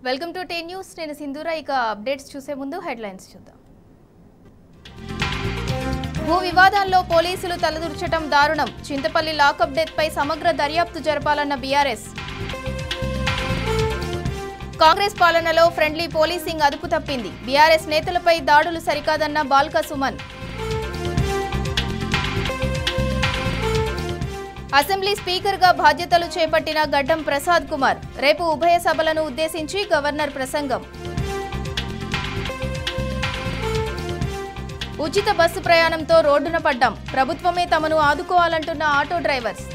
Welcome to టే news. నేను సింధూరా. ఇక అప్డేట్స్ చూసే ముందు హెడ్లైన్స్ చూద్దాం. భూ వివాదాల్లో పోలీసులు తలదూర్చడం దారుణం. చింతపల్లి లాకప్ డెత్ పై సమగ్ర దర్యాప్తు జరపాలన్న బీఆర్ఎస్. కాంగ్రెస్ పాలనలో ఫ్రెండ్లీ పోలీసింగ్ అదుపు తప్పింది. బీఆర్ఎస్ నేతలపై దాడులు సరికాదన్న బాల్క సుమన్. అసెంబ్లీ స్పీకర్గా బాధ్యతలు చేపట్టిన గడ్డం ప్రసాద్ కుమార్. రేపు ఉభయ సభలను ఉద్దేశించి గవర్నర్ ప్రసంగం. ఉచిత బస్సు ప్రయాణంతో రోడ్డున పడ్డాం. ప్రభుత్వమే తమను ఆదుకోవాలంటున్న ఆటో డ్రైవర్స్.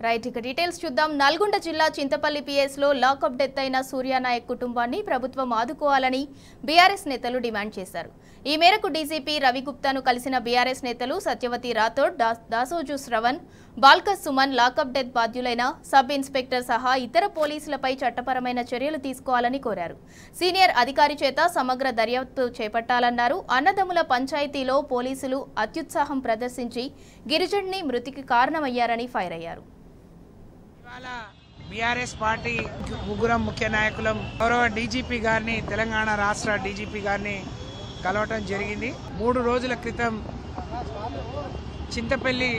రైట్, ఇక డీటెయిల్స్ చూద్దాం. నల్గొండ జిల్లా చింతపల్లి పిఎస్లో లాకప్ డెత్ అయిన సూర్యానాయక్ కుటుంబాన్ని ప్రభుత్వం ఆదుకోవాలని బీఆర్ఎస్ నేతలు డిమాండ్ చేశారు. ఈ మేరకు డీజీపీ రవిగుప్తాను కలిసిన బీఆర్ఎస్ నేతలు సత్యవతి రాథోడ్, దాసోజు శ్రవణ్, బాల్క సుమన్ లాకప్ డెత్ బాధ్యులైన సబ్ ఇన్స్పెక్టర్ సహా ఇతర పోలీసులపై చట్టపరమైన చర్యలు తీసుకోవాలని కోరారు. సీనియర్ అధికారి చేత సమగ్ర దర్యాప్తు చేపట్టాలన్నారు. అన్నదమ్ముల పంచాయతీలో పోలీసులు అత్యుత్సాహం ప్రదర్శించి గిరిజన్ని మృతికి కారణమయ్యారని ఫైర్ అయ్యారు. బీఆర్ఎస్ పార్టీ ముగ్గురం ముఖ్య నాయకులం గౌరవ డీజీపీ గారిని, తెలంగాణ రాష్ట్ర డీజీపీ గారిని కలవటం జరిగింది. 3 రోజుల క్రితం చింతపల్లి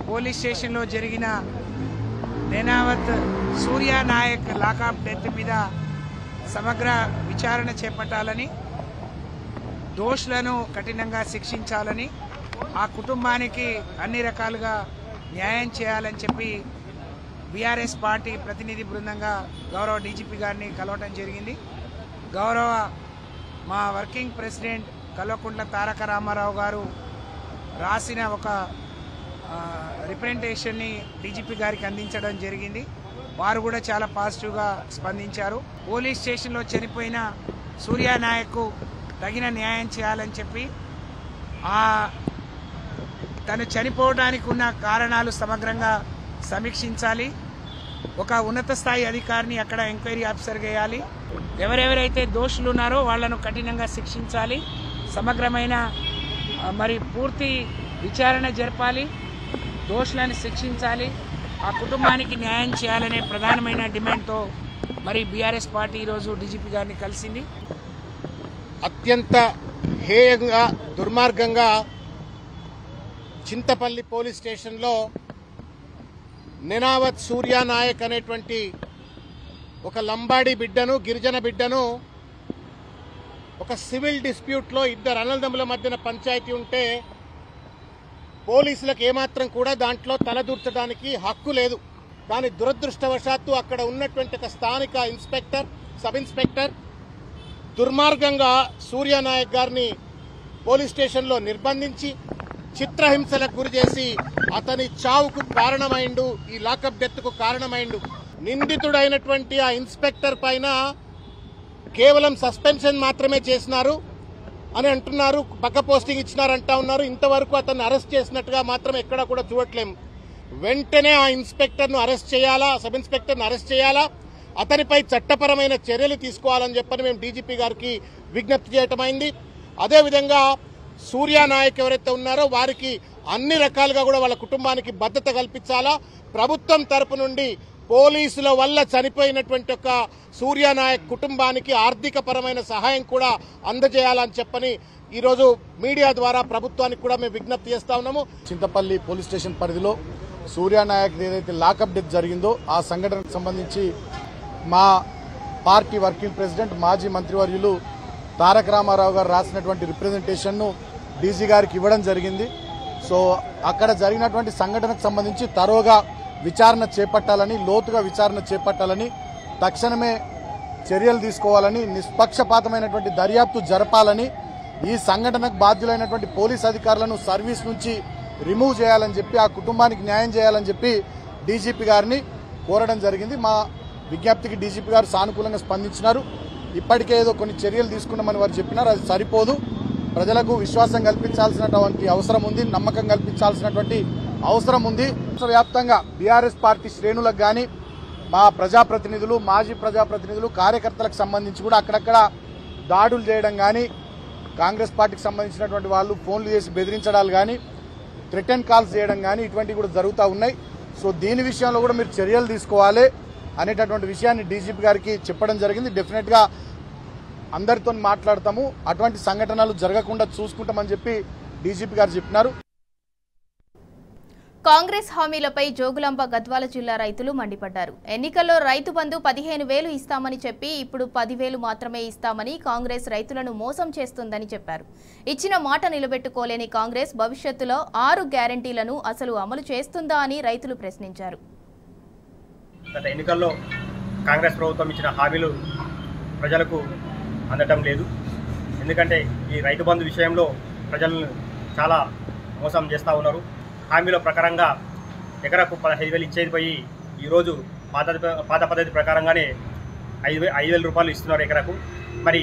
పోలీస్ స్టేషన్లో జరిగిన నేనావత్ సూర్యానాయక్ లాకప్ డెత్ మీద సమగ్ర విచారణ చేపట్టాలని, దోషులను కఠినంగా శిక్షించాలని, ఆ కుటుంబానికి అన్ని రకాలుగా న్యాయం చేయాలని చెప్పి బీఆర్ఎస్ పార్టీ ప్రతినిధి బృందంగా గౌరవ డీజీపీ గారిని కలవటం జరిగింది. గౌరవ మా వర్కింగ్ ప్రెసిడెంట్ కల్వకుంట్ల తారక రామారావు గారు రాసిన ఒక రిప్రజెంటేషన్ని డీజీపీ గారికి అందించడం జరిగింది. వారు కూడా చాలా పాజిటివ్గా స్పందించారు. పోలీస్ స్టేషన్లో చనిపోయిన సూర్యానాయక్కు తగిన న్యాయం చేయాలని చెప్పి, తను చనిపోవడానికి ఉన్న కారణాలు సమగ్రంగా సమీక్షించాలి. ఒక ఉన్నత స్థాయి అధికారిని అక్కడ ఎంక్వైరీ ఆఫీసర్గా వేయాలి. ఎవరెవరైతే దోషులు ఉన్నారో వాళ్లను కఠినంగా శిక్షించాలి. సమగ్రమైన పూర్తి విచారణ జరపాలి. దోషులను శిక్షించాలి. ఆ కుటుంబానికి న్యాయం చేయాలనే ప్రధానమైన డిమాండ్తో బీఆర్ఎస్ పార్టీ ఈరోజు డీజీపీ గారిని కలిసింది. అత్యంత హేయంగా, దుర్మార్గంగా చింతపల్లి పోలీస్ స్టేషన్లో నేనావత్ సూర్యానాయక్ అనేటువంటి ఒక లంబాడి బిడ్డను, గిరిజన బిడ్డను ఒక సివిల్ డిస్ప్యూట్లో ఇద్దరు అన్నదమ్ముల మధ్యన పంచాయతీ ఉంటే పోలీసులకు ఏమాత్రం కూడా దాంట్లో తలదూర్చడానికి హక్కు లేదు. కానీ దురదృష్టవశాత్తు అక్కడ ఉన్నటువంటి ఒక స్థానిక ఇన్స్పెక్టర్, సబ్ ఇన్స్పెక్టర్ దుర్మార్గంగా సూర్యానాయక్ గారిని పోలీస్ స్టేషన్లో నిర్బంధించి చిత్రహింసలకు గురి చేసి అతని చావుకు కారణమైండు, ఈ లాకప్ డెత్ కు కారణమైండు. నిందితుడైనటువంటి ఆ ఇన్స్పెక్టర్ పైన కేవలం సస్పెన్షన్ మాత్రమే చేసినారు అని అంటున్నారు. పక్క పోస్టింగ్ ఇచ్చినారంటా ఉన్నారు. ఇంతవరకు అతన్ని అరెస్ట్ చేసినట్టుగా మాత్రం ఎక్కడా కూడా చూడట్లేము. వెంటనే ఆ ఇన్స్పెక్టర్ను అరెస్ట్ చేయాలా, సబ్ ఇన్స్పెక్టర్ను అరెస్ట్ చేయాలా, అతనిపై చట్టపరమైన చర్యలు తీసుకోవాలని చెప్పని మేము డీజీపీ గారికి విజ్ఞప్తి చేయటమైంది. అదేవిధంగా సూర్యానాయక్ ఎవరైతే ఉన్నారో వారికి అన్ని రకాలుగా కూడా వాళ్ళ కుటుంబానికి భద్రత కల్పించాలా. ప్రభుత్వం తరపు నుండి పోలీసుల వల్ల చనిపోయినటువంటి ఒక సూర్యానాయక్ కుటుంబానికి ఆర్థిక పరమైన సహాయం కూడా అందజేయాలని చెప్పని ఈరోజు మీడియా ద్వారా ప్రభుత్వానికి కూడా మేము విజ్ఞప్తి చేస్తా ఉన్నాము. చింతపల్లి పోలీస్ స్టేషన్ పరిధిలో సూర్యానాయక్ ఏదైతే లాకప్ డెత్ జరిగిందో ఆ సంఘటనకు సంబంధించి మా పార్టీ వర్కింగ్ ప్రెసిడెంట్, మాజీ మంత్రివర్యులు తారక రామారావు గారు రాసినటువంటి రిప్రజెంటేషన్ను డీజీ గారికి ఇవ్వడం జరిగింది. సో అక్కడ జరిగినటువంటి సంఘటనకు సంబంధించి తరోగా విచారణ చేపట్టాలని, లోతుగా విచారణ చేపట్టాలని, తక్షణమే చర్యలు తీసుకోవాలని, నిష్పక్షపాతమైనటువంటి దర్యాప్తు జరపాలని, ఈ సంఘటనకు బాధ్యులైనటువంటి పోలీస్ అధికారులను సర్వీస్ నుంచి రిమూవ్ చేయాలని చెప్పి, ఆ కుటుంబానికి న్యాయం చేయాలని చెప్పి డీజీపీ గారిని కోరడం జరిగింది. మా విజ్ఞప్తికి డీజీపీ గారు సానుకూలంగా స్పందించినారు. ఇప్పటికే ఏదో కొన్ని చర్యలు తీసుకున్నామని వారు చెప్పినారు. అది సరిపోదు. ప్రజలకు విశ్వాసం కల్పించాల్సినటువంటి అవసరం ఉంది, నమ్మకం కల్పించాల్సినటువంటి అవసరం ఉంది. రాష్ట్ర వ్యాప్తంగా బీఆర్ఎస్ పార్టీ శ్రేణులకు కానీ, మా ప్రజాప్రతినిధులు, మాజీ ప్రజాప్రతినిధులు, కార్యకర్తలకు సంబంధించి కూడా అక్కడక్కడ దాడులు చేయడం కానీ, కాంగ్రెస్ పార్టీకి సంబంధించినటువంటి వాళ్ళు ఫోన్లు చేసి బెదిరించడాలు కానీ, రిటర్న్ కాల్స్ చేయడం కానీ ఇటువంటివి కూడా జరుగుతూ ఉన్నాయి. సో దీని విషయంలో కూడా మీరు చర్యలు తీసుకోవాలి అనేటటువంటి విషయాన్ని డీజీపీ గారికి చెప్పడం జరిగింది. డెఫినెట్గా అందరితో మాట్లాడతాము, అటువంటి సంఘటనలు జరగకుండా చూసుకుంటామని చెప్పి డీజీపీ గారు చెప్పినారు. కాంగ్రెస్ హామీలపై జోగులాంబ గద్వాల జిల్లా రైతులు మండిపడ్డారు. ఎన్నికల్లో రైతు బంధు 15,000 ఇస్తామని చెప్పి ఇప్పుడు 10,000 మాత్రమే ఇస్తామని కాంగ్రెస్ రైతులను మోసం చేస్తుందని చెప్పారు. ఇచ్చిన మాట నిలబెట్టుకోలేని కాంగ్రెస్ భవిష్యత్తులో 6 గ్యారంటీలను అసలు అమలు చేస్తుందా అని రైతులు ప్రశ్నించారు. గత ఎన్నికల్లో కాంగ్రెస్ ప్రభుత్వం ఇచ్చిన హామీలు ప్రజలకు అందటం లేదు. ఎందుకంటే ఈ రైతు బంధు విషయంలో ప్రజలను చాలా మోసం చేస్తూ ఉన్నారు. హామీల ప్రకారంగా ఎకరకు 15,000 ఇచ్చేది పోయి ఈరోజు పాత పద్ధతి ప్రకారంగానే 5,000 రూపాయలు ఇస్తున్నారు ఎకరకు. మరి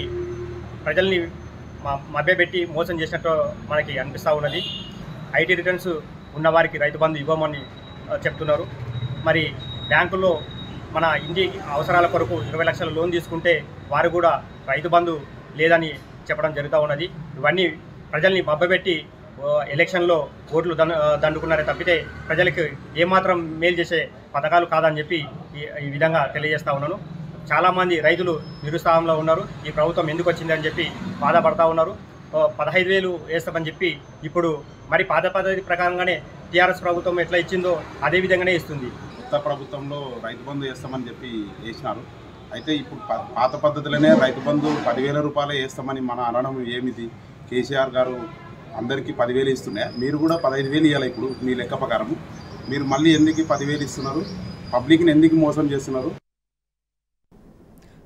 ప్రజల్ని మభ్యపెట్టి మోసం చేసినట్టు మనకి అనిపిస్తూ ఉన్నది. ఐటీ రిటర్న్స్ ఉన్నవారికి రైతు బంధు ఇవ్వమని చెప్తున్నారు. మరి బ్యాంకుల్లో మన ఇంటి అవసరాల కొరకు 20 లక్షల లోన్ తీసుకుంటే వారు కూడా రైతు బంధు లేదని చెప్పడం జరుగుతూ ఉన్నది. ఇవన్నీ ప్రజల్ని మభ్యపెట్టి ఎలక్షన్లో ఓట్లు దండుకున్నారే తప్పితే ప్రజలకు ఏమాత్రం మేలు చేసే పథకాలు కాదని చెప్పి ఈ విధంగా తెలియజేస్తూ ఉన్నాను. చాలామంది రైతులు నిరుత్సాహంలో ఉన్నారు. ఈ ప్రభుత్వం ఎందుకు వచ్చింది అని చెప్పి బాధపడతా ఉన్నారు. 15,000 వేస్తామని చెప్పి ఇప్పుడు మరి పాత పద్ధతి ప్రకారంగానే టీఆర్ఎస్ ప్రభుత్వం ఎట్లా ఇచ్చిందో అదే విధంగానే ఇస్తుంది. కొత్త ప్రభుత్వంలో రైతు బంధు వేస్తామని చెప్పి వేసినారు. అయితే ఇప్పుడు పాత పద్ధతిలోనే రైతు బంధు 10,000 రూపాయలు వేస్తామని మన అనడం ఏమిటి? కేసీఆర్ గారు అందరికీ 10,000 ఇస్తున్నాయి, మీరు కూడా 15,000 ఇవ్వాలి. ఇప్పుడు మీ లెక్క ప్రకారం మీరు మళ్ళీ ఎందుకు 10,000 ఇస్తున్నారు? పబ్లిక్ని ఎందుకు మోసం చేస్తున్నారు?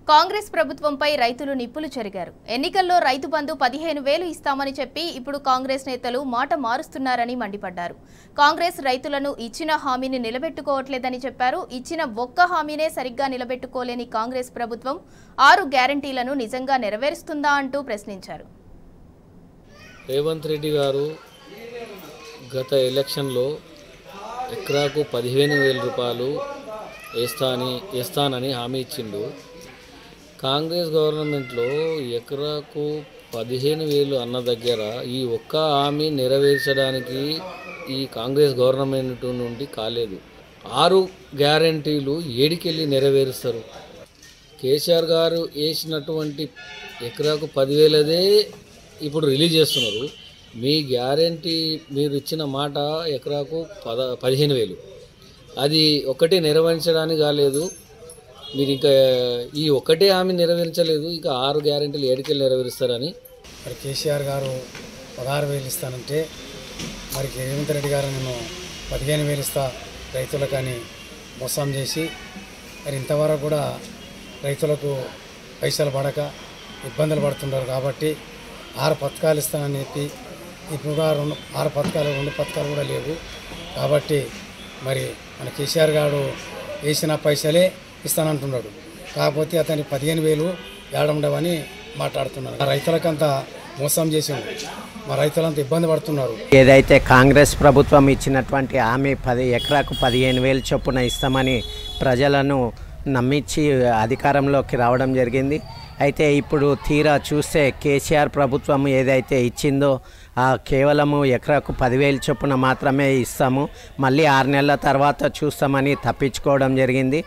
కాంగ్రెస్ ప్రభుత్వంపై రైతులు నిప్పులు చెరిగారు. ఎన్నికల్లో రైతు బంధు 15,000 ఇస్తామని చెప్పి ఇప్పుడు కాంగ్రెస్ నేతలు మాట మారుస్తున్నారని మండిపడ్డారు. కాంగ్రెస్ రైతులను ఇచ్చిన హామీని నిలబెట్టుకోవట్లేదని చెప్పారు. ఇచ్చిన ఒక్క హామీనే సరిగ్గా నిలబెట్టుకోలేని కాంగ్రెస్ ప్రభుత్వం 6 గ్యారంటీలను నిజంగా నెరవేరుస్తుందా అంటూ ప్రశ్నించారు. రేవంత్ రెడ్డి గారు గత ఎలక్షన్లో ఎకరాకు 15,000 రూపాయలు వేస్తానని హామీ ఇచ్చిండు. కాంగ్రెస్ గవర్నమెంట్లో ఎకరాకు 15,000 అన్న దగ్గర ఈ ఒక్క హామీ నెరవేర్చడానికి ఈ కాంగ్రెస్ గవర్నమెంట్ నుండి కాలేదు. 6 గ్యారంటీలు ఏడికెళ్ళి నెరవేరుస్తారు? కేసీఆర్ గారు వేసినటువంటి ఎకరాకు 10,000దే ఇప్పుడు రిలీజ్ చేస్తున్నారు. మీ గ్యారంటీ మీరు ఇచ్చిన మాట ఎకరాకు 15,000, అది ఒకటి నెరవేర్చడానికి కాలేదు. మీరు ఇంకా ఈ ఒక్కటే హామీ నెరవేర్చలేదు, ఇంకా 6 గ్యారెంటీలు ఏడికెళ్ళి నెరవేరుస్తారని. మరి కేసీఆర్ గారు 16,000 ఇస్తానంటే మరి రేవంత్ రెడ్డి గారు నేను 15,000 ఇస్తా రైతులకని మోసం చేసి మరి ఇంతవరకు కూడా రైతులకు పైసలు పడక ఇబ్బందులు పడుతున్నారు. కాబట్టి 6 పథకాలు ఇస్తానని చెప్పి ఇప్పుడు 6 పథకాలు 2 పథకాలు కూడా లేవు. కాబట్టి మరి మన కేసీఆర్ గారు వేసిన పైసలే ఇస్తానంటున్నాడు. కాకపోతే అతని 15,000 ఏడుండవని మాట్లాడుతున్నాడు. రైతులకంతా మోసం చేసిండు. మా రైతులంతా ఇబ్బంది పడుతున్నారు. ఏదైతే కాంగ్రెస్ ప్రభుత్వం ఇచ్చినటువంటి హామీ ఎకరాకు 15,000 చొప్పున ఇస్తామని ప్రజలను నమ్మించి అధికారంలోకి రావడం జరిగింది. అయితే ఇప్పుడు తీరా చూస్తే కేసీఆర్ ప్రభుత్వం ఏదైతే ఇచ్చిందో కేవలము ఎకరాకు 10,000 చొప్పున మాత్రమే ఇస్తాము, మళ్ళీ 6 నెలల తర్వాత చూస్తామని తప్పించుకోవడం జరిగింది.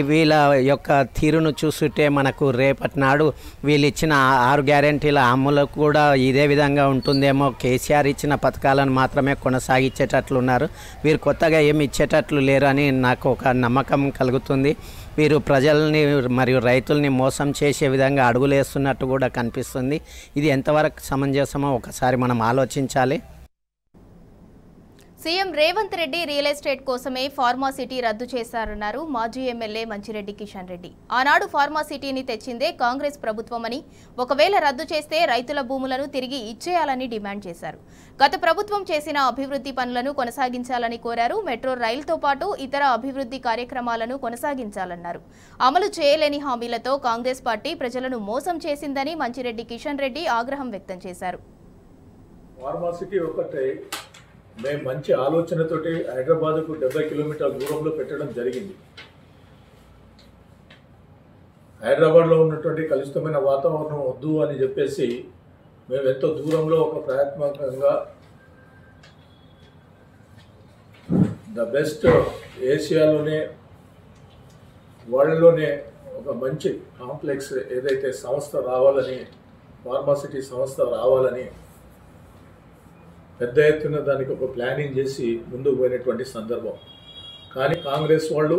వీళ్ళ యొక్క తీరును చూస్తుంటే మనకు రేపటి నాడు వీళ్ళు ఇచ్చిన 6 గ్యారెంటీల అమలు కూడా ఇదే విధంగా ఉంటుందేమో. కేసీఆర్ ఇచ్చిన పథకాలను మాత్రమే కొనసాగించేటట్లున్నారు. వీరు కొత్తగా ఏమి ఇచ్చేటట్లు లేరని నాకు ఒక నమ్మకం కలుగుతుంది. వీరు ప్రజల్ని మరియు రైతుల్ని మోసం చేసే విధంగా అడుగులేస్తున్నట్టు కూడా కనిపిస్తుంది. ఇది ఎంతవరకు సమంజసమో ఒకసారి మనం ఆలోచించాలి. CM Revanth Reddy real estate కోసమే ఫార్మాసిటీ రద్దు చేశారన్నారు మాజీ ఎమ్మెల్యే మంచిరెడ్డి కిషన్ రెడ్డి. ఆనాడు ఫార్మాసిటీని తెచ్చిందే కాంగ్రెస్ ప్రభుత్వమని, ఒకవేళ రద్దు చేస్తే రైతుల భూములను తిరిగి ఇచ్చేయాలని డిమాండ్ చేశారు. గత ప్రభుత్వం చేసిన అభివృద్ధి పనులను కొనసాగించాలని కోరారు. మెట్రో రైలుతో పాటు ఇతర అభివృద్ధి కార్యక్రమాలను కొనసాగించాలన్నారు. అమలు చేయలేని హామీలతో కాంగ్రెస్ పార్టీ ప్రజలను మోసం చేసిందని మంచిరెడ్డి కిషన్ రెడ్డి ఆగ్రహం వ్యక్తం చేశారు. ఫార్మాసిటీ ఒకటే మేము మంచి ఆలోచనతోటి హైదరాబాద్కు 70 కిలోమీటర్ల దూరంలో పెట్టడం జరిగింది. హైదరాబాద్లో ఉన్నటువంటి కలుషితమైన వాతావరణం వద్దు అని చెప్పేసి మేము ఎంతో దూరంలో ఒక ప్రయత్నాత్మకంగా ద బెస్ట్ ఏషియాలోనే వరల్డ్లోనే ఒక మంచి కాంప్లెక్స్ ఏదైతే సంస్థ రావాలని, ఫార్మాసిటీ సంస్థ రావాలని పెద్ద ఎత్తున దానికి ఒక ప్లానింగ్ చేసి ముందుకు పోయినటువంటి సందర్భం. కానీ కాంగ్రెస్ వాళ్ళు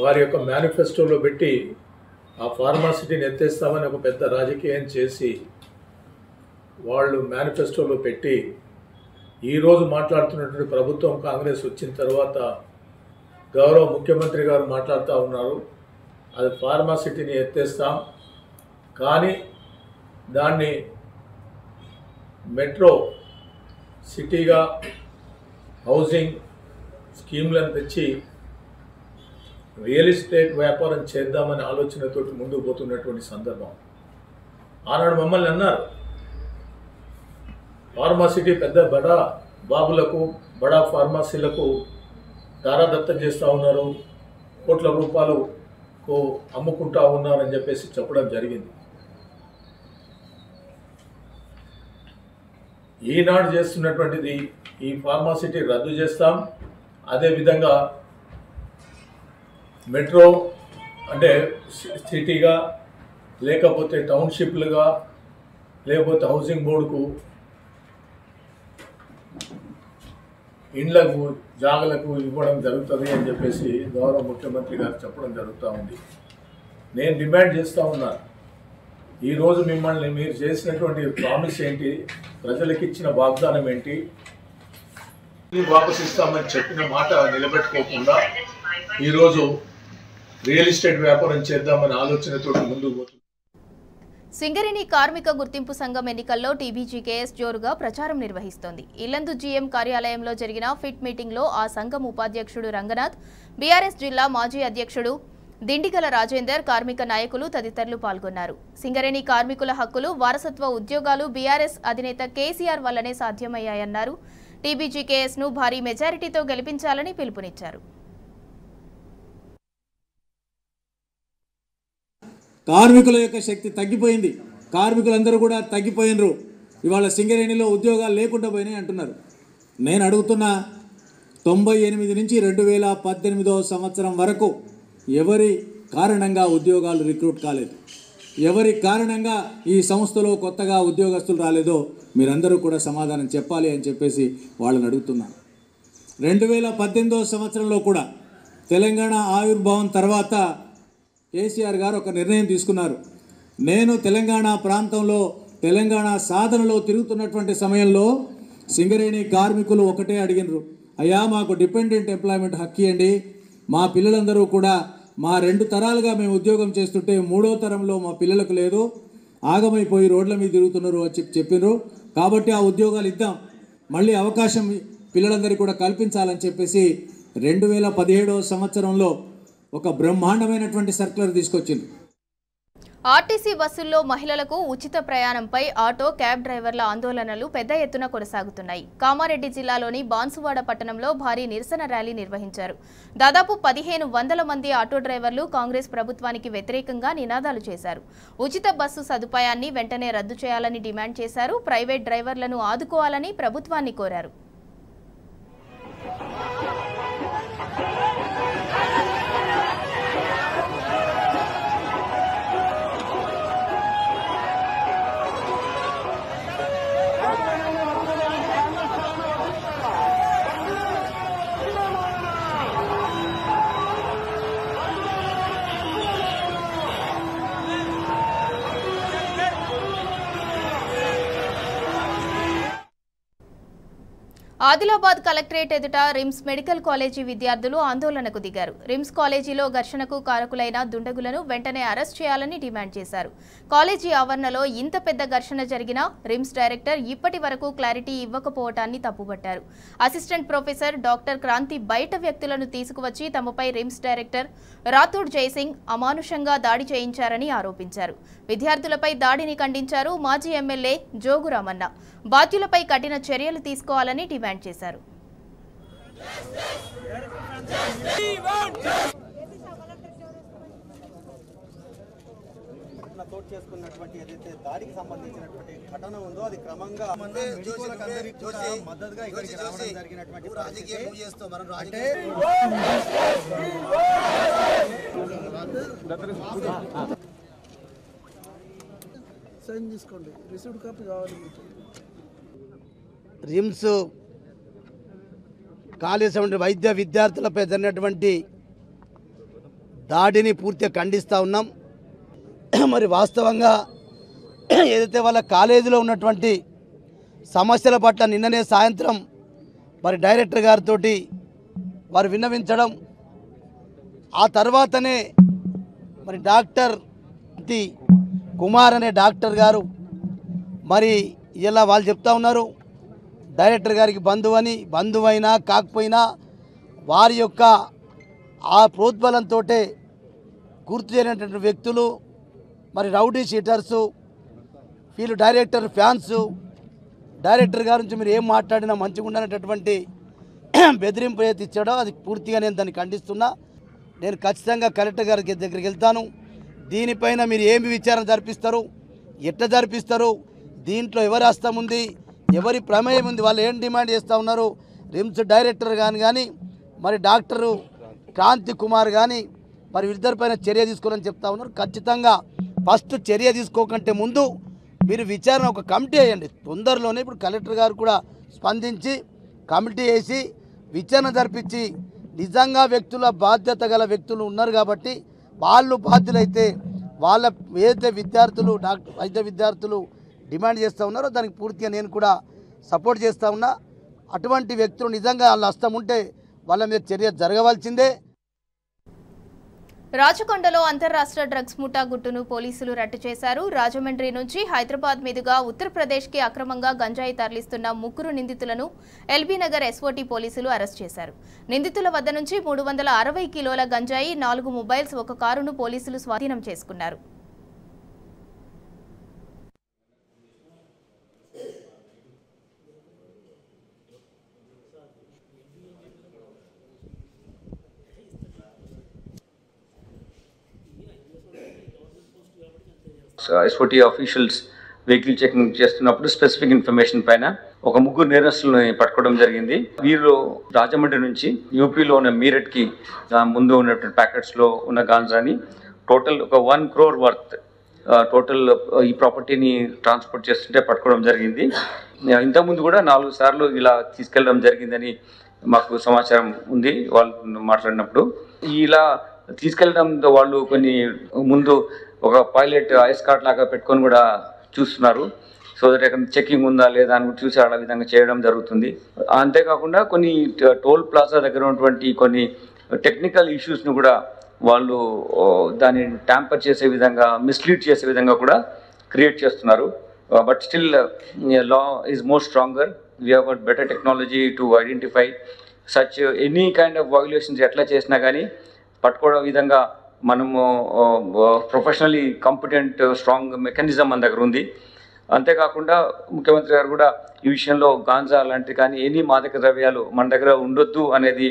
వారి యొక్క మేనిఫెస్టోలో పెట్టి ఆ ఫార్మాసిటీని ఎత్తేస్తామని ఒక పెద్ద రాజకీయం చేసి వాళ్ళు మేనిఫెస్టోలో పెట్టి ఈరోజు మాట్లాడుతున్నటువంటి ప్రభుత్వం కాంగ్రెస్ వచ్చిన తర్వాత గౌరవ ముఖ్యమంత్రి గారు మాట్లాడుతూ ఉన్నారు, అది ఫార్మాసిటీని ఎత్తేస్తాం, కానీ దాన్ని మెట్రో సిటీగా హౌసింగ్ స్కీమ్లను తెచ్చి రియల్ ఎస్టేట్ వ్యాపారం చేద్దామనే ఆలోచనతో ముందుకు పోతున్నటువంటి సందర్భం. ఆనాడు మమ్మల్ని అన్నారు, ఫార్మాసిటీ పెద్ద బడా బాబులకు, బడా ఫార్మసీలకు దారాదత్తం చేస్తూ ఉన్నారు, కోట్ల రూపాయలకు అమ్ముకుంటా ఉన్నారని చెప్పేసి చెప్పడం జరిగింది. ఈనాడు చేస్తున్నటువంటిది ఈ ఫార్మాసిటీ రద్దు చేస్తాం, అదేవిధంగా మెట్రో అంటే సిటీగా, లేకపోతే టౌన్షిప్లుగా, లేకపోతే హౌసింగ్ బోర్డుకు ఇండ్లకు జాగలకు ఇవ్వడం జరుగుతుంది అని చెప్పేసి గౌరవ ముఖ్యమంత్రి గారు చెప్పడం జరుగుతూ ఉంది. నేను డిమాండ్ చేస్తూ ఉన్నాను, ఈరోజు మిమ్మల్ని మీరు చేసినటువంటి ప్రామిస్ ఏంటి, ప్రజలకు ఇచ్చిన వాగ్దానం ఏంటి, వాపసు ఇస్తామని చెప్పిన మాట నిలబెట్టుకోకుండా ఈరోజు రియల్ ఎస్టేట్ వ్యాపారం చేద్దామని ఆలోచనతో ముందుకు పోతుంది. సింగరేణి కార్మిక గుర్తింపు సంఘం ఎన్నికల్లో టీబీజీకేఎస్ జోరుగా ప్రచారం నిర్వహిస్తోంది. ఇల్లందు జీఎం కార్యాలయంలో జరిగిన ఫిట్ మీటింగ్లో ఆ సంఘం ఉపాధ్యక్షుడు రంగనాథ్, బీఆర్ఎస్ జిల్లా మాజీ అధ్యక్షుడు దిండిగల రాజేందర్, కార్మిక నాయకులు తదితరులు పాల్గొన్నారు. సింగరేణి కార్మికుల హక్కులు, వారసత్వ ఉద్యోగాలు బీఆర్ఎస్ అధినేత కేసీఆర్ వల్లనే సాధ్యమయ్యాయన్నారు. టీబీజీకేఎస్ ను భారీ మెజారిటీతో గెలిపించాలని పిలుపునిచ్చారు. కార్మికుల యొక్క శక్తి తగ్గిపోయింది, కార్మికులందరూ కూడా తగ్గిపోయినరు, ఇవాళ సింగరేణిలో ఉద్యోగాలు లేకుండా పోయినాయి అంటున్నారు. నేను అడుగుతున్నా, 98 నుంచి 2018 సంవత్సరం వరకు ఎవరి కారణంగా ఉద్యోగాలు రిక్రూట్ కాలేదు, ఎవరి కారణంగా ఈ సంస్థలో కొత్తగా ఉద్యోగస్తులు రాలేదో మీరందరూ కూడా సమాధానం చెప్పాలి అని చెప్పేసి వాళ్ళని అడుగుతున్నాను. 2018 సంవత్సరంలో కూడా తెలంగాణ ఆవిర్భావం తర్వాత కేసీఆర్ గారు ఒక నిర్ణయం తీసుకున్నారు. నేను తెలంగాణ ప్రాంతంలో తెలంగాణ సాధనలో తిరుగుతున్నటువంటి సమయంలో సింగరేణి కార్మికులు ఒకటే అడిగినారు, అయ్యా మాకు డిపెండెంట్ ఎంప్లాయ్మెంట్ హక్కు ఇవ్వండి, మా పిల్లలందరూ కూడా మా 2 తరాలుగా మేము ఉద్యోగం చేస్తుంటే 3వ తరంలో మా పిల్లలకు లేదు, ఆగమైపోయి రోడ్ల మీద తిరుగుతున్నారు అని చెప్పినారు, కాబట్టి ఆ ఉద్యోగాలు ఇద్దాం, మళ్ళీ అవకాశం పిల్లలందరికీ కూడా కల్పించాలని చెప్పేసి 2017 సంవత్సరంలో ఒక బ్రహ్మాండమైనటువంటి సర్క్యులర్ తీసుకొచ్చింది. ఆర్టీసీ బస్సుల్లో మహిళలకు ఉచిత ప్రయాణంపై ఆటో, క్యాబ్ డ్రైవర్ల ఆందోళనలు పెద్ద ఎత్తున కొనసాగుతున్నాయి. కామారెడ్డి జిల్లాలోని బాన్సువాడ పట్టణంలో భారీ నిరసన ర్యాలీ నిర్వహించారు. దాదాపు 1500 మంది ఆటో డ్రైవర్లు కాంగ్రెస్ ప్రభుత్వానికి వ్యతిరేకంగా నినాదాలు చేశారు. ఉచిత బస్సు సదుపాయాన్ని వెంటనే రద్దు చేయాలని డిమాండ్ చేశారు. ప్రైవేట్ డ్రైవర్లను ఆదుకోవాలని ప్రభుత్వాన్ని కోరారు. ఆదిలాబాద్ కలెక్టరేట్ ఎదుట రిమ్స్ మెడికల్ కాలేజీ విద్యార్థులు ఆందోళనకు దిగారు. రిమ్స్ కాలేజీలో ఘర్షణకు కారకులైన దుండగులను వెంటనే అరెస్ట్ చేయాలని డిమాండ్ చేశారు. కాలేజీ ఆవరణలో ఇంత పెద్ద ఘర్షణ జరిగినా రిమ్స్ డైరెక్టర్ ఇప్పటి వరకు క్లారిటీ ఇవ్వకపోవటాన్ని తప్పుపట్టారు. అసిస్టెంట్ ప్రొఫెసర్ డాక్టర్ క్రాంతి బయట వ్యక్తులను తీసుకువచ్చి తమపై రిమ్స్ డైరెక్టర్ రాథోడ్ జయసింగ్ అమానుషంగా దాడి చేయించారని ఆరోపించారు. విద్యార్థులపై దాడిని ఖండించారు మాజీ ఎమ్మెల్యే జోగురామన్న. బాధ్యులపై కఠిన చర్యలు తీసుకోవాలని డిమాండ్ చేశారు. చోటు చేసుకున్నటువంటి ఏదైతే దాడికి సంబంధించినటువంటి ఘటన ఉందో అది క్రమంగా మెడికోలకు కూడా మద్దతుగా ఇక్కడికి రావడం జరిగినటువంటి అంటే సైన్ తీసుకోండి, రిసీవ్డ్ కాపీ కావాలి. రిమ్స్ కాలేజీ వైద్య విద్యార్థులపై జరిగినటువంటి దాడిని పూర్తిగా ఖండిస్తూ ఉన్నాం. మరి వాస్తవంగా ఏదైతే వాళ్ళ కాలేజీలో ఉన్నటువంటి సమస్యల పట్ల నిన్ననే సాయంత్రం మరి డైరెక్టర్ గారితో వారు విన్నవించడం, ఆ తర్వాతనే మరి డాక్టర్ కుమార్ అనే డాక్టర్ గారు మరి ఇలా వాళ్ళు చెప్తా ఉన్నారు డైరెక్టర్ గారికి బంధువని, బంధువైనా కాకపోయినా వారి యొక్క ఆ ప్రోద్బలంతో గుర్తు చేయనటువంటి వ్యక్తులు మరి రౌడీ షీటర్సు, వీళ్ళు డైరెక్టర్ ఫ్యాన్స్, డైరెక్టర్ గారి నుంచి మీరు ఏం మాట్లాడినా మంచిగా ఉండనటువంటి బెదిరింపు ఏది ఇచ్చాడో అది పూర్తిగా నేను దాన్ని ఖండిస్తున్నా. నేను ఖచ్చితంగా కలెక్టర్ గారి దగ్గరికి వెళ్తాను. దీనిపైన మీరు ఏమి విచారణ జరిపిస్తారు, ఎట్లా జరిపిస్తారు, దీంట్లో ఎవరి హస్తం ఉంది, ఎవరి ప్రమేయం ఉంది, వాళ్ళు ఏం డిమాండ్ చేస్తూ ఉన్నారు, రిమ్స్ డైరెక్టర్ కానీ మరి డాక్టరు క్రాంతి కుమార్ కానీ మరి వీరిద్దరిపైన చర్య తీసుకోవాలని చెప్తా ఉన్నారు. ఖచ్చితంగా ఫస్ట్ చర్య తీసుకోకంటే ముందు మీరు విచారణ ఒక కమిటీ వేయండి తొందరలోనే. ఇప్పుడు కలెక్టర్ గారు కూడా స్పందించి కమిటీ వేసి విచారణ జరిపించి నిజంగా వ్యక్తుల బాధ్యత గల వ్యక్తులు ఉన్నారు కాబట్టి వాళ్ళు బాధ్యులైతే వాళ్ళ ఏదైతే విద్యార్థులు వైద్య విద్యార్థులు డిమాండ్ చేస్తూ ఉన్నారో దానికి పూర్తిగా నేను కూడా సపోర్ట్ చేస్తూ ఉన్నా. అటువంటి వ్యక్తులు నిజంగా వాళ్ళ హస్తం ఉంటే వాళ్ళ మీద చర్య జరగవలసిందే. రాచకొండలో అంతర్రాష్ట్ర డ్రగ్స్ ముఠా గుట్టును పోలీసులు రట్టు చేశారు. రాజమండ్రి నుంచి హైదరాబాద్ మీదుగా ఉత్తరప్రదేశ్కి అక్రమంగా గంజాయి తరలిస్తున్న 3 నిందితులను ఎల్బీ నగర్ ఎస్ఓటీ పోలీసులు అరెస్ట్ చేశారు. నిందితుల వద్ద నుంచి 360 కిలోల గంజాయి, 4 మొబైల్స్, 1 కారును పోలీసులు స్వాధీనం చేసుకున్నారు. ఎస్ఓటీ ఆఫీషియల్స్ వెహికల్ చెకింగ్ చేస్తున్నప్పుడు స్పెసిఫిక్ ఇన్ఫర్మేషన్ పైన ఒక 3 నేరస్తులను పట్టుకోవడం జరిగింది. వీరు రాజమండ్రి నుంచి యూపీలో ఉన్న మీరట్కి ముందు ఉన్నటువంటి ప్యాకెట్స్లో ఉన్న గాంజాని టోటల్ ఒక 1 crore వర్త్ టోటల్ ఈ ప్రాపర్టీని ట్రాన్స్పోర్ట్ చేస్తుంటే పట్టుకోవడం జరిగింది. ఇంతకుముందు కూడా 4 సార్లు ఇలా తీసుకెళ్ళడం జరిగిందని మాకు సమాచారం ఉంది. వాళ్ళు మాట్లాడినప్పుడు ఇలా తీసుకెళ్ళడంతో వాళ్ళు కొన్ని ముందు ఒక పైలట్ ఐస్ కార్ట్ లాగా పెట్టుకొని కూడా చూస్తున్నారు. సో దట్ ఎక్కడ చెకింగ్ ఉందా లేదా అని చూసి ఆ విధంగా చేయడం జరుగుతుంది. అంతేకాకుండా కొన్ని టోల్ ప్లాజా దగ్గర ఉన్నటువంటి కొన్ని టెక్నికల్ ఇష్యూస్ను కూడా వాళ్ళు దాన్ని ట్యాంపర్ చేసే విధంగా, మిస్లీడ్ చేసే విధంగా కూడా క్రియేట్ చేస్తున్నారు. But still law is more stronger. We have got better technology to identify such any kind of violations. ఎట్లా చేసినా కానీ పట్టుకోవడం విధంగా మనము ప్రొఫెషనల్లీ కాంపిటెంట్ స్ట్రాంగ్ మెకానిజం మన దగ్గర ఉంది. అంతేకాకుండా ముఖ్యమంత్రి గారు కూడా ఈ విషయంలో గాంజా లాంటి కానీ ఎనీ మాదక ద్రవ్యాలు మన దగ్గర ఉండొద్దు అనేది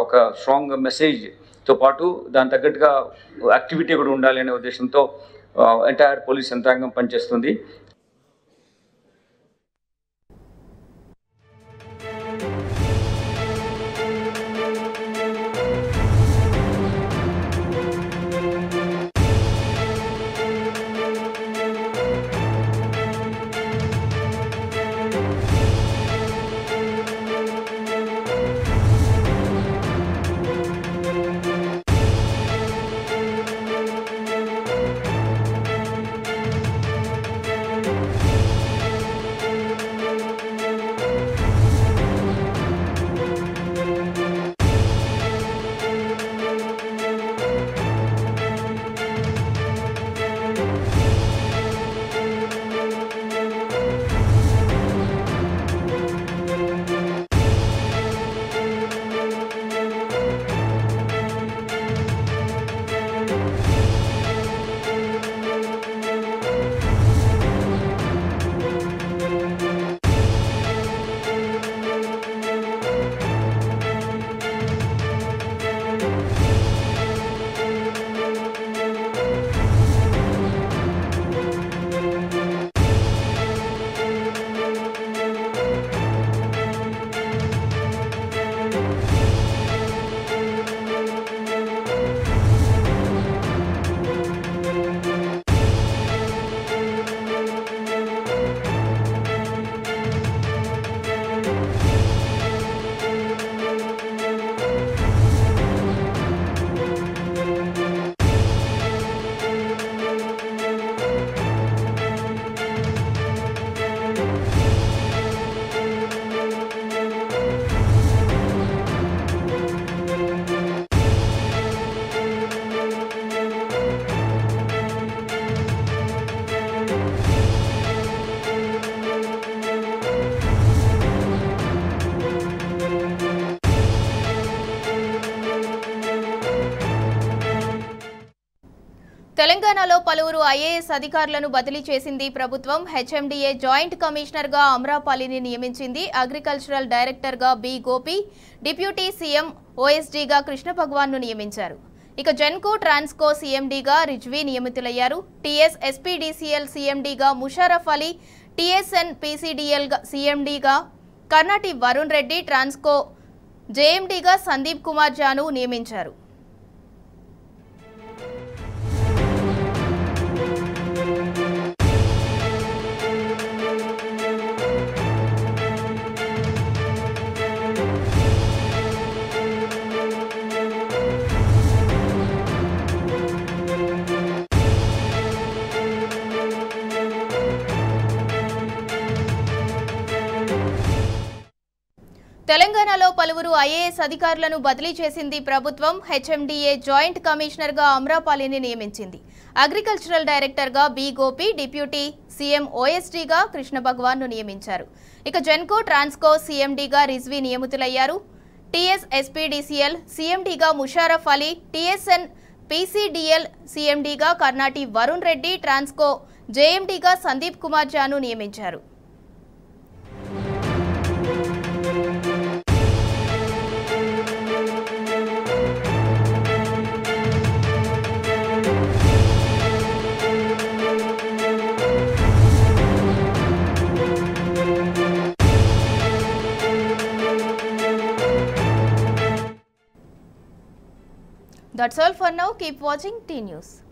ఒక స్ట్రాంగ్ మెసేజ్తో పాటు దాని తగ్గట్టుగా యాక్టివిటీ కూడా ఉండాలి అనే ఉద్దేశంతో ఎంటైర్ పోలీస్ యంత్రాంగం పనిచేస్తుంది. తెలంగాణలో పలువురు ఐఏఎస్ అధికారులను బదిలీ చేసింది ప్రభుత్వం. హెచ్ఎండిఏ జాయింట్ కమిషనర్గా అమ్రాపాలిని నియమించింది. అగ్రికల్చరల్ డైరెక్టర్గా బి గోపి, డిప్యూటీ సీఎం ఓఎస్డీగా కృష్ణ భగవాన్ను నియమించారు. ఇక జెన్కో ట్రాన్స్కో సీఎండీగా రిజ్వీ నియమితులయ్యారు. టీఎస్ ఎస్పీడీసీఎల్ సీఎండీగా ముషారఫ్ అలీ, టీఎస్ఎన్ పీసీడీఎల్ సీఎండీగా కర్నాటి వరుణ్ రెడ్డి, ట్రాన్స్కో జేఎండీగా సందీప్ కుమార్ జాను నియమించారు. తెలంగాణలో పలువురు ఐఏఎస్ అధికారులను బదిలీ చేసింది ప్రభుత్వం. హెచ్ఎండిఏ జాయింట్ కమిషనర్గా అమ్రాపాలిని నియమించింది. అగ్రికల్చరల్ డైరెక్టర్గా బి గోపి, డిప్యూటీ సీఎం ఓఎస్డీగా కృష్ణ భగవాన్ను నియమించారు. ఇక జెన్కో ట్రాన్స్కో సీఎండీగా రిజ్వీ నియమితులయ్యారు. టీఎస్ ఎస్పీడీసీఎల్ సీఎండీగా ముషారఫ్ అలీ, టీఎస్ఎన్ పీసీడీఎల్ సీఎండీగా కర్నాటి వరుణ్ రెడ్డి, ట్రాన్స్కో జేఎండీగా సందీప్ కుమార్ జాను నియమించారు. That's all for now. Keep watching T News.